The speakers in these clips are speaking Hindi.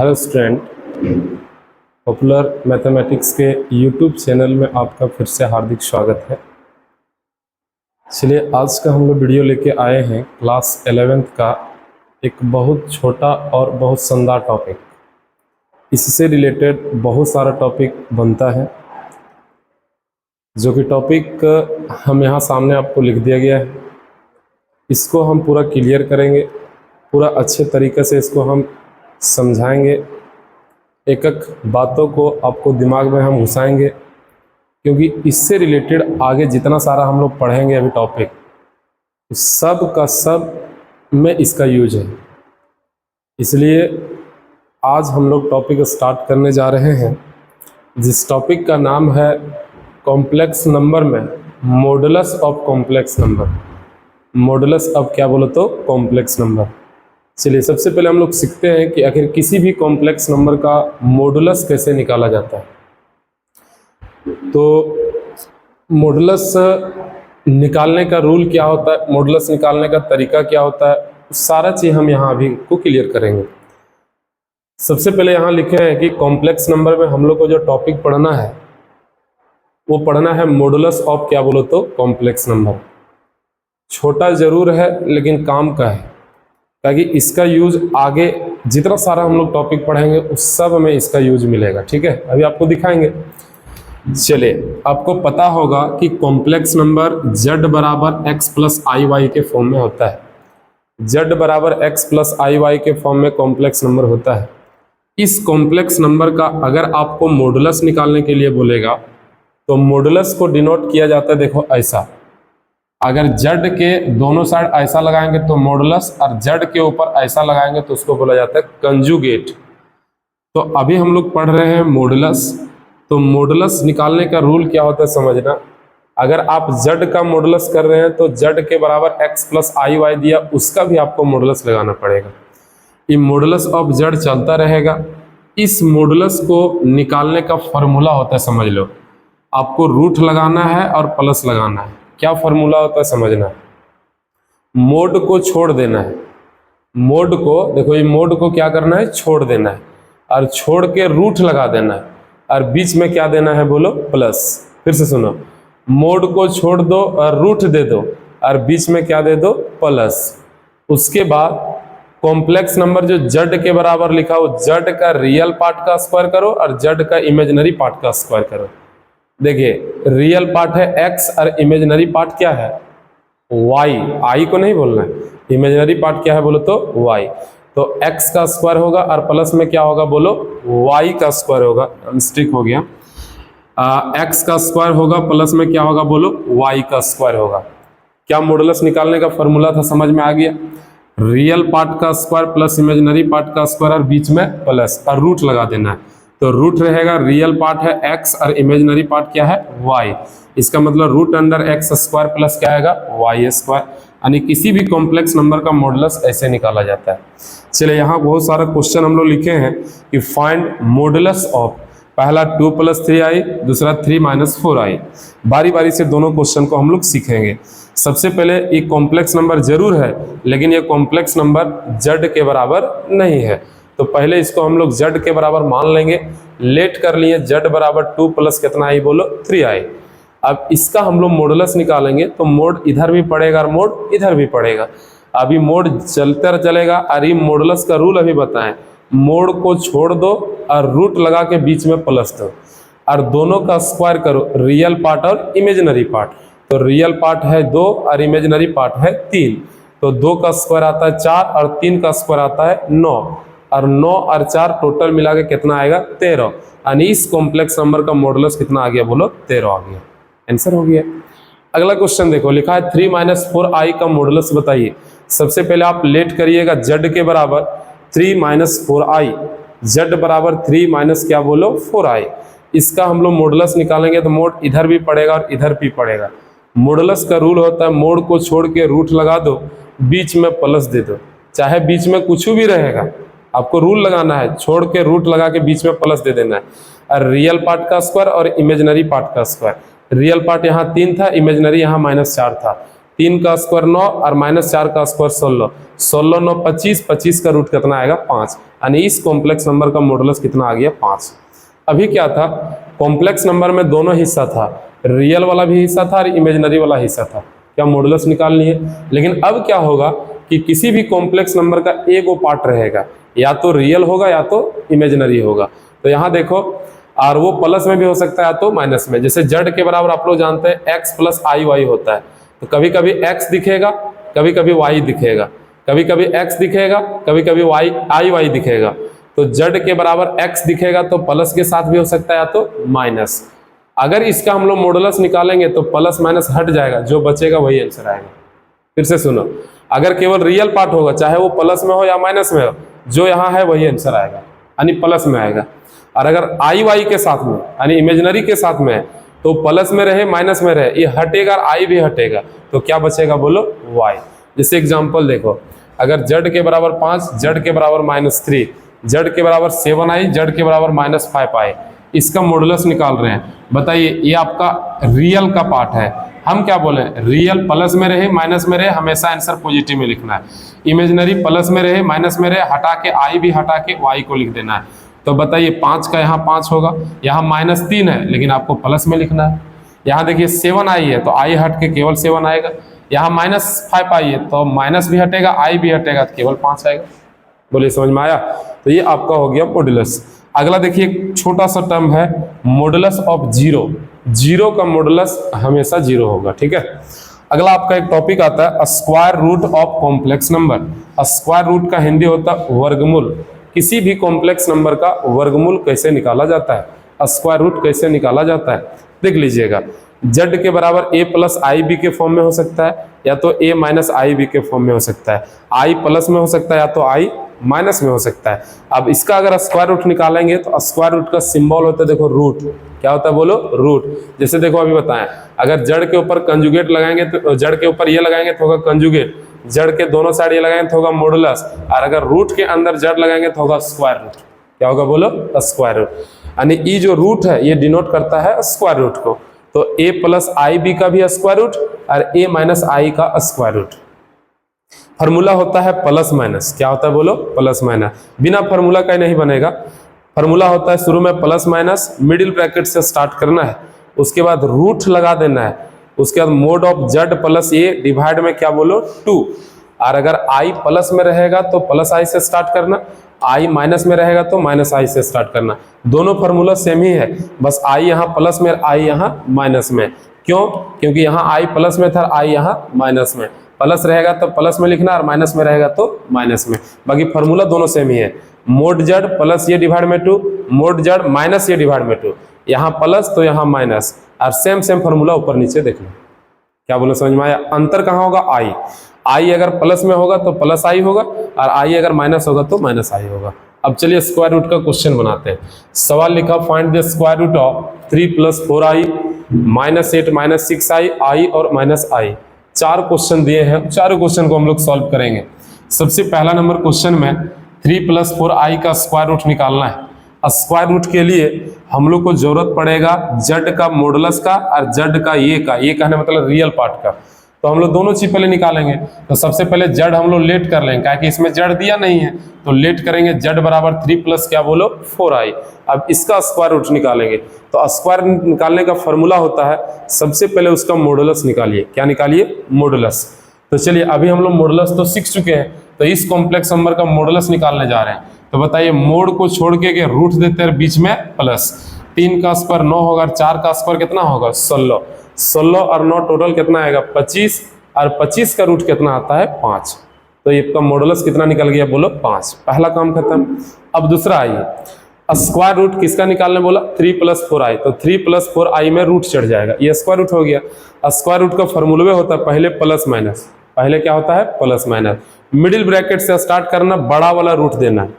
हेलो स्टूडेंट, पॉपुलर मैथमेटिक्स के यूट्यूब चैनल में आपका फिर से हार्दिक स्वागत है। चलिए, आज का हम लोग वीडियो लेके आए हैं क्लास 11th का एक बहुत छोटा और बहुत शानदार टॉपिक। इससे रिलेटेड बहुत सारा टॉपिक बनता है, जो कि टॉपिक हम यहाँ सामने आपको लिख दिया गया है। इसको हम पूरा क्लियर करेंगे, पूरा अच्छे तरीके से इसको हम समझाएंगे, एक एक बातों को आपको दिमाग में हम घुसाएंगे, क्योंकि इससे रिलेटेड आगे जितना सारा हम लोग पढ़ेंगे अभी टॉपिक, सब का सब में इसका यूज है। इसलिए आज हम लोग टॉपिक स्टार्ट करने जा रहे हैं, जिस टॉपिक का नाम है कॉम्प्लेक्स नंबर में modulus of complex number. Modulus of क्या बोलो तो कॉम्प्लेक्स नंबर। चलिए, सबसे पहले हम लोग सीखते हैं कि आखिर किसी भी कॉम्प्लेक्स नंबर का मॉडुलस कैसे निकाला जाता है। तो मॉडुलस निकालने का रूल क्या होता है, मॉडुलस निकालने का तरीका क्या होता है, सारा चीज़ हम यहाँ अभी को क्लियर करेंगे। सबसे पहले यहाँ लिखे हैं कि कॉम्प्लेक्स नंबर में हम लोग को जो टॉपिक पढ़ना है वो पढ़ना है मॉडुलस ऑफ क्या बोलो तो कॉम्प्लेक्स नंबर। छोटा ज़रूर है लेकिन काम का है, ताकि इसका यूज आगे जितना सारा हम लोग टॉपिक पढ़ेंगे उस सब में इसका यूज मिलेगा। ठीक है, अभी आपको दिखाएंगे। चलिए, आपको पता होगा कि कॉम्प्लेक्स नंबर z बराबर x प्लस आई वाई के फॉर्म में होता है। z बराबर x प्लस आई वाई के फॉर्म में कॉम्प्लेक्स नंबर होता है। इस कॉम्प्लेक्स नंबर का अगर आपको मॉडुलस निकालने के लिए बोलेगा तो मॉडुलस को डिनोट किया जाता है, देखो ऐसा। अगर z के दोनों साइड ऐसा लगाएंगे तो मॉडुलस, और z के ऊपर ऐसा लगाएंगे तो उसको बोला जाता है कंजुगेट। तो अभी हम लोग पढ़ रहे हैं मॉडुलस। तो मॉडुलस निकालने का रूल क्या होता है समझना। अगर आप z का मॉडुलस कर रहे हैं तो z के बराबर x प्लस आई वाई दिया, उसका भी आपको मॉडुलस लगाना पड़ेगा। ये मॉडुलस ऑफ z चलता रहेगा। इस मॉडुलस को निकालने का फॉर्मूला होता है, समझ लो। आपको रूट लगाना है और प्लस लगाना है। क्या फॉर्मूला होता है समझना। मोड को छोड़ देना है। मोड को देखो, ये मोड को क्या करना है, छोड़ देना है, और छोड़ के रूट लगा देना है, और बीच में क्या देना है बोलो, प्लस। फिर से सुनो, मोड को छोड़ दो और रूट दे दो, और बीच में क्या दे दो, प्लस। उसके बाद कॉम्प्लेक्स नंबर जो z के बराबर लिखा हो, z का रियल पार्ट का स्क्वायर करो और z का इमेजिनरी पार्ट का स्क्वायर करो। देखिए, रियल पार्ट है x और इमेजिनरी पार्ट क्या है, y। आई को नहीं बोलना है, इमेजिनरी पार्ट क्या है बोलो तो y। तो x का स्क्वायर होगा और प्लस में क्या होगा बोलो, y का स्क्वायर होगा। मिस्टेक हो गया, x का स्क्वायर होगा, प्लस में क्या होगा बोलो, y का स्क्वायर होगा। क्या मॉडुलस निकालने का फॉर्मूला था, समझ में आ गया। रियल पार्ट का स्क्वायर प्लस इमेजिनरी पार्ट का स्क्वायर और बीच में प्लस, और रूट लगा देना है। तो रूट रहेगा, रियल पार्ट है x और इमेजिनरी पार्ट क्या है, y। इसका मतलब root under x square plus क्या आएगा, y स्क्वायर। यानी किसी भी कॉम्प्लेक्स नंबर का मॉडुलस ऐसे निकाला जाता है। चलिए, यहाँ बहुत सारा क्वेश्चन हम लोग लिखे हैं कि फाइंड मॉडुलस ऑफ। पहला 2 + 3i, दूसरा 3 - 4i। बारी बारी से दोनों क्वेश्चन को हम लोग सीखेंगे। सबसे पहले ये कॉम्प्लेक्स नंबर जरूर है, लेकिन ये कॉम्प्लेक्स नंबर z के बराबर नहीं है। तो पहले इसको हम लोग z के बराबर मान लेंगे। लेट कर लिए, z बराबर 2 प्लस कितना आई बोलो, 3i। अब इसका हम लोग मॉडुलस निकालेंगे तो मोड इधर भी पड़ेगा और मोड इधर भी पड़ेगा। अभी मोड चलते चलेगा, और ये मॉडुलस का रूल अभी बताएं। मोड को छोड़ दो और रूट लगा के बीच में प्लस दो, और दोनों का स्क्वायर करो, रियल पार्ट और इमेजिनरी पार्ट। तो रियल पार्ट है 2 और इमेजिनरी पार्ट है 3। तो 2 का स्क्वायर आता है 4 और 3 का स्क्वायर आता है 9, और 9 और 4 टोटल मिला के कितना आएगा, 13। यानी इस कॉम्प्लेक्स नंबर का मॉडुलस कितना आ गया बोलो, 13 आ गया। आंसर हो गया। अगला क्वेश्चन देखो, लिखा है 3 - 4i का मॉडुलस बताइए। सबसे पहले आप लेट करिएगा, z के बराबर 3 - 4i। z बराबर 3 - क्या बोलो, 4i। इसका हम लोग मॉडुलस निकालेंगे तो मोड इधर भी पड़ेगा और इधर भी पड़ेगा। मॉडुलस का रूल होता है, मोड को छोड़ के रूट लगा दो, बीच में प्लस दे दो। चाहे बीच में कुछ भी रहेगा, आपको रूल लगाना है, छोड़ के रूट लगा के बीच में प्लस दे देना है। और रियल पार्ट का स्क्वायर और इमेजिनरी पार्ट का स्क्वायर। रियल पार्ट यहाँ 3 था, इमेजिनरी यहाँ -4 था। 3 का स्क्वायर 9 और -4 का स्क्वायर 16। 16 9 25, 25 का रूट कितना आएगा 5। यानी इस कॉम्प्लेक्स नंबर का मॉडुलस कितना आ गया 5। अभी क्या था, कॉम्प्लेक्स नंबर में दोनों हिस्सा था, रियल वाला भी हिस्सा था और इमेजिनरी वाला हिस्सा था, क्या मॉडुलस निकालनी है। लेकिन अब क्या होगा कि किसी भी कॉम्प्लेक्स नंबर का एक वो पार्ट रहेगा, या तो रियल होगा या तो इमेजिनरी होगा। तो यहाँ देखो, और वो प्लस में भी हो सकता है या तो माइनस में। जैसे जेड के बराबर आप लोग जानते हैं x प्लस आई वाई होता है, तो कभी कभी x दिखेगा, कभी कभी y दिखेगा, कभी कभी x दिखेगा, कभी कभी आई वाई दिखेगा। तो जेड के बराबर x दिखेगा तो प्लस के साथ भी हो सकता है या तो माइनस। अगर इसका हम लोग मॉडुलस निकालेंगे तो प्लस माइनस हट जाएगा, जो बचेगा वही आंसर आएगा। फिर से सुनो, अगर केवल रियल पार्ट होगा, चाहे वो प्लस में हो या माइनस में हो, जो यहाँ है वही आंसर आएगा, यानी प्लस में आएगा। और अगर आई वाई के साथ में यानी इमेजिनरी के साथ में है तो प्लस में रहे माइनस में रहे, ये हटेगा और आई भी हटेगा, तो क्या बचेगा बोलो, वाई। जैसे एग्जांपल देखो, अगर जेड के बराबर 5, जेड के बराबर -3, जेड के बराबर 7 आई, जेड के बराबर -5 आई, इसका मॉडुलस निकाल रहे हैं। बताइए, ये आपका रियल का पार्ट है, हम क्या बोले, रियल प्लस में रहे माइनस में रहे, हमेशा आंसर पॉजिटिव में लिखना है। इमेजिनरी प्लस में रहे माइनस में रहे, हटा के आई भी हटा के वाई को लिख देना है। तो बताइए 5 का यहाँ 5 होगा, यहाँ -3 है लेकिन आपको प्लस में लिखना है। यहाँ देखिए 7 आई है तो आई हट के केवल 7 आएगा, यहाँ -5 आई है तो माइनस भी हटेगा, आई भी हटेगा तो केवल 5 आएगा। बोलिए समझ में आया। तो ये आपका हो गया मॉडुलस। अगला देखिए, एक छोटा सा टर्म है मॉडुलस ऑफ जीरो। जीरो का मॉडुलस हमेशा जीरो होगा, ठीक है। अगला आपका एक टॉपिक आता है square root of complex number. Square root का हिंदी होता है वर्गमूल। किसी भी कॉम्प्लेक्स नंबर का वर्गमूल कैसे निकाला जाता है, स्क्वायर रूट कैसे निकाला जाता है, देख लीजिएगा। जेड के बराबर a प्लस आई बी के फॉर्म में हो सकता है, या तो a माइनस आई बी के फॉर्म में हो सकता है, i प्लस में हो सकता है या तो i माइनस में हो सकता है। अब इसका अगर स्क्वायर रूट निकालेंगे तो स्क्वायर रूट का सिंबल होता है, देखो रूट, क्या होता है बोलो, रूट। जैसे देखो अभी बताएं, अगर जड़ के ऊपर कंजुगेट लगाएंगे तो जड़ के ऊपर ये लगाएंगे तो होगा कंजुगेट, जड़ के दोनों साइड ये लगाएंगे तो होगा मॉडुलस, और अगर रूट के अंदर जड़ लगाएंगे तो होगा स्क्वायर रूट। क्या होगा बोलो, स्क्वायर रूट। यानी ये जो रूट है ये डिनोट करता है स्क्वायर रूट को। तो a प्लस आई बी का भी स्क्वायर रूट और a माइनस आई का स्क्वायर रूट। फॉर्मूला होता है प्लस माइनस, क्या होता है बोलो, प्लस माइनस। बिना फॉर्मूला का ही नहीं बनेगा। फॉर्मूला होता है शुरू में प्लस माइनस, मिडिल ब्रैकेट से स्टार्ट करना है, उसके बाद रूट लगा देना है, उसके बाद mode of Z plus A divide में क्या बोलो 2। और अगर आई प्लस में रहेगा तो प्लस आई से स्टार्ट करना, आई माइनस में रहेगा तो माइनस आई से स्टार्ट करना। दोनों फार्मूला सेम ही है, बस आई यहाँ प्लस में, आई यहाँ माइनस में। क्यों? क्योंकि यहाँ आई प्लस में था, आई यहाँ माइनस में। प्लस रहेगा तो प्लस में लिखना और माइनस में रहेगा तो माइनस में। बाकी फार्मूला दोनों सेम ही है। मोड जेड प्लस ये डिवाइड में 2, मोड जेड माइनस ये डिवाइड में 2। यहाँ प्लस तो यहाँ माइनस, और सेम सेम फार्मूला ऊपर नीचे देख लो। क्या बोलो, समझ में आया? अंतर कहाँ होगा, आई। आई अगर प्लस में होगा तो प्लस आई होगा, और आई अगर माइनस होगा तो माइनस आई होगा। अब चलिए स्क्वायर रूट का क्वेश्चन बनाते हैं। सवाल लिखा, find the square root of 3 + 4i -8 -6i i और माइनस आई। 4 क्वेश्चन दिए हैं, चारों क्वेश्चन को हम लोग सॉल्व करेंगे। सबसे पहला नंबर क्वेश्चन में 3 + 4i का स्क्वायर रूट निकालना है। स्क्वायर रूट के लिए हम लोग को जरूरत पड़ेगा जेड का मॉडुलस का और जेड का ये कहने मतलब रियल पार्ट का। तो हम लोग दोनों चीज पहले निकालेंगे। तो सबसे पहले जेड हम लोग लेट कर लेंगे, क्योंकि इसमें जेड दिया नहीं है, तो लेट करेंगे जेड बराबर 3 + क्या बोलो 4i। अब इसका स्क्वायर रूट निकालेंगे। तो स्क्वायर निकालने का फॉर्मूला होता है, सबसे पहले उसका मॉडुलस निकालिए। क्या निकालिए? मॉडुलस। तो चलिए अभी हम लोग मॉडुलस तो सीख चुके हैं, तो इस कॉम्प्लेक्स नंबर का मॉडुलस निकालने जा रहे हैं। तो बताइए, मोड को छोड़ के रूट देते हैं बीच में प्लस। 3 का स्क्वायर 9 होगा, 4 का स्क्वायर कितना होगा 16। 16 और 9 टोटल कितना आएगा 25, और 25 का रूट कितना आता है 5। तो ये मॉडुलस कितना निकल गया बोलो 5। पहला काम खत्म। अब दूसरा आइए, स्क्वायर रूट किसका निकालने बोला 3 + 4i। तो 3 + 4i में रूट चढ़ जाएगा, ये स्क्वायर रूट हो गया। स्क्वायर रूट का फॉर्मूला होता है पहले प्लस माइनस, पहले क्या होता है प्लस माइनस। मिडिल ब्रैकेट से स्टार्ट करना, बड़ा वाला रूट देना है,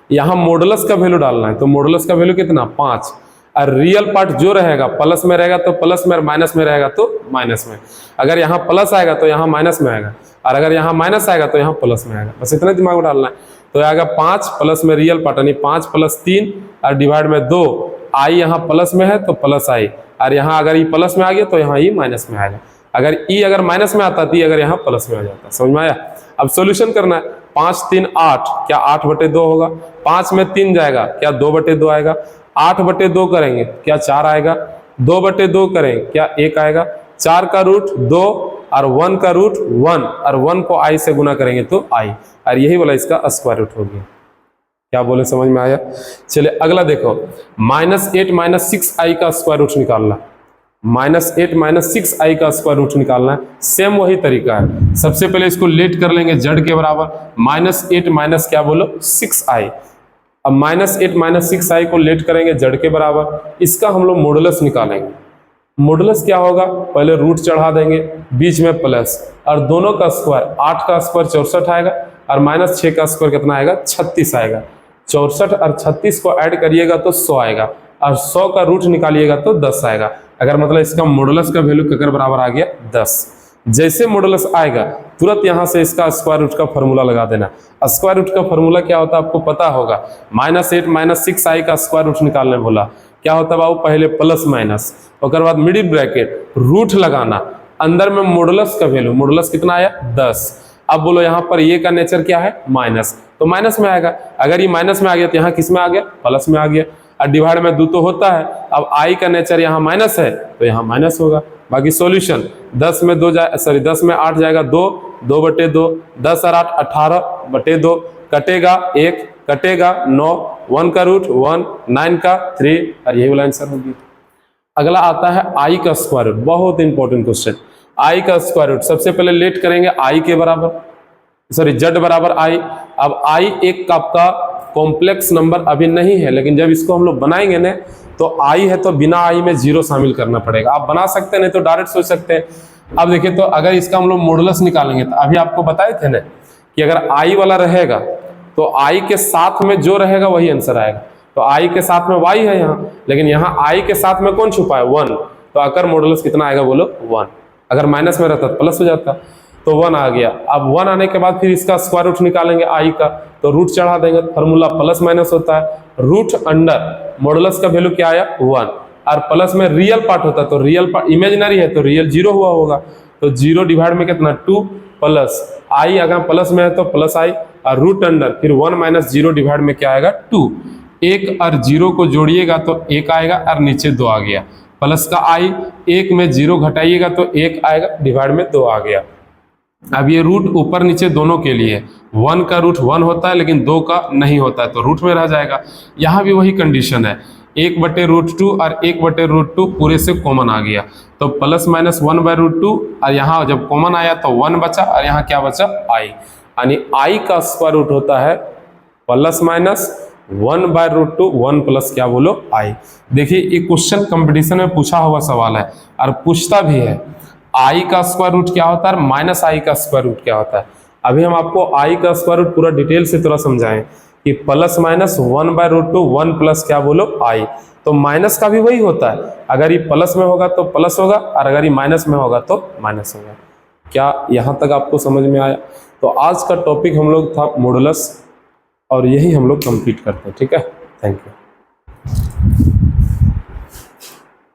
यहाँ मॉडुलस का वैल्यू डालना है। तो मॉडुलस का वैल्यू कितना 5, और रियल पार्ट जो रहेगा प्लस में रहेगा तो प्लस में, और माइनस में रहेगा तो माइनस में। अगर यहाँ प्लस आएगा तो यहाँ माइनस में आएगा, और अगर यहाँ माइनस आएगा तो यहाँ प्लस में आएगा। बस इतना दिमाग में डालना है। तो आएगा 5 प्लस में रियल पार्ट यानी 5 + 3 और डिवाइड में 2। आई यहाँ प्लस में है तो प्लस आई, और यहाँ अगर ये प्लस में आ गया तो यहाँ ये माइनस में आएगा। अगर ई अगर माइनस में आता तो अगर यहाँ प्लस में आ जाता। समझ में आया? अब सॉल्यूशन करना है। 5 3 8, क्या 8/2 होगा? 5 में 3 जाएगा, क्या 2/2 आएगा? 8/2 करेंगे, क्या 4 आएगा? 2/2 करेंगे, क्या 1 आएगा? 4 का रूट 2 और 1 का रूट 1, और 1 को i से गुना करेंगे तो i, और यही वाला इसका स्क्वायर रूट हो गया। क्या बोले, समझ में आया? चलिए अगला देखो, -8 - 6i का स्क्वायर रूट निकालना। -8 - 6i का स्क्वायर रूट निकालना है। सेम वही तरीका है। सबसे पहले इसको लेट कर लेंगे जड़ के बराबर, -8 - क्या बोलो 6i। अब -8 - 6i को लेट करेंगे जड़ के बराबर, इसका हम लोग मॉडुलस निकालेंगे। मॉडुलस क्या होगा? पहले रूट चढ़ा देंगे, बीच में प्लस, और दोनों का स्क्वायर, 8 का स्क्वायर 64 आएगा, और -6 का स्क्वायर कितना आएगा? 36 आएगा। 64 और 36 को ऐड करिएगा तो 100 आएगा, और 100 का रूट निकालिएगा तो 10 आएगा। अगर मतलब इसका मॉडुलस का वैल्यू केकर बराबर आ गया? 10। जैसे मॉडुलस आएगा तुरंत यहाँ से इसका स्क्वायर रूट का फॉर्मूला लगा देना। स्क्वायर रूट का फॉर्मूला क्या होता है आपको पता होगा। -8 - 6i का स्क्वायर रूट निकालने बोला, क्या होता है बाबू? पहले प्लस माइनस, उसके बाद मिडिल ब्रैकेट, रूट लगाना, अंदर में मॉडुलस का वैल्यू, मॉडुलस कितना आया? 10। अब बोलो यहाँ पर ये का नेचर क्या है? माइनस, तो माइनस में आएगा। अगर ये माइनस में आ गया तो यहाँ किस में आ गया? प्लस में आ गया। और डिवाइड में 2 तो होता है। अब i का नेचर यहाँ माइनस है तो यहाँ माइनस होगा। बाकी सॉल्यूशन, 10 में 8 जाएगा 2, 2/2, 10 और 8 18/2, कटेगा 1, कटेगा 9, 1 का रूट 1, 9 का 3, और यही वाला आंसर होगी। अगला आता है i का स्क्वायर रूट, बहुत इंपॉर्टेंट क्वेश्चन। i का स्क्वायर रूट सबसे पहले लेट करेंगे i के बराबर, z बराबर i। अब i एक आपका कॉम्प्लेक्स नंबर अभी नहीं है, लेकिन जब इसको हम लोग बनाएंगे ना तो i है तो बिना i में 0 शामिल करना पड़ेगा। आप बना सकते हैं, नहीं तो डायरेक्ट सोच सकते हैं। अब देखिए, तो अगर इसका हम लोग मॉडुलस निकालेंगे तो अभी आपको बताए थे ना कि अगर i वाला रहेगा तो i के साथ में जो रहेगा वही आंसर आएगा। तो i के साथ में y है यहाँ, लेकिन यहाँ i के साथ में कौन छुपा है? 1। तो आकर मॉडुलस कितना आएगा बोलो? 1। अगर माइनस में रहता तो प्लस हो जाता, तो 1 आ गया। अब 1 आने के बाद फिर इसका स्क्वायर रूट निकालेंगे i का, तो रूट चढ़ा देंगे, फॉर्मूला प्लस माइनस होता है। रूट अंडर मॉडुलस का वैल्यू क्या आया? 1, और प्लस में रियल पार्ट होता है तो रियल पार्ट, इमेजिनरी है तो रियल 0 हुआ होगा, तो 0 डिवाइड में कितना? 2, प्लस i अगर प्लस में है तो प्लस i, और रूट अंडर फिर 1 - 0 डिवाइड में क्या आएगा? 2। 1 और 0 को जोड़िएगा तो 1 आएगा, और नीचे 2 आ गया। प्लस का i, 1 में 0 घटाइएगा तो 1 आएगा, डिवाइड में 2 आ गया। अब ये रूट ऊपर नीचे दोनों के लिए, 1 का रूट 1 होता है लेकिन 2 का नहीं होता है, तो रूट में रह जाएगा। यहाँ भी वही कंडीशन है, 1/√2 और 1/√2 पूरे से कॉमन आ गया, तो प्लस माइनस 1/√2, और यहाँ जब कॉमन आया तो 1 बचा, और यहाँ क्या बचा? i। यानी i का स्क्वायर रूट होता है प्लस माइनस 1/√2, 1 प्लस क्या बोलो? i। देखिए ये क्वेश्चन कंपटीशन में पूछा हुआ सवाल है, और पूछता भी है i का स्क्वायर रूट क्या होता है, माइनस i का स्क्वायर रूट क्या होता है। अभी हम आपको i का स्क्वायर रूट पूरा डिटेल से थोड़ा समझाएं कि प्लस माइनस 1/√2, 1 प्लस क्या बोलो? i। तो माइनस का भी वही होता है, अगर ये प्लस में होगा तो प्लस होगा, और अगर ये माइनस में होगा तो माइनस होगा। क्या यहाँ तक आपको समझ में आया? तो आज का टॉपिक हम लोग था मॉडुलस, और यही हम लोग कंप्लीट करते हैं। ठीक है, थैंक यू।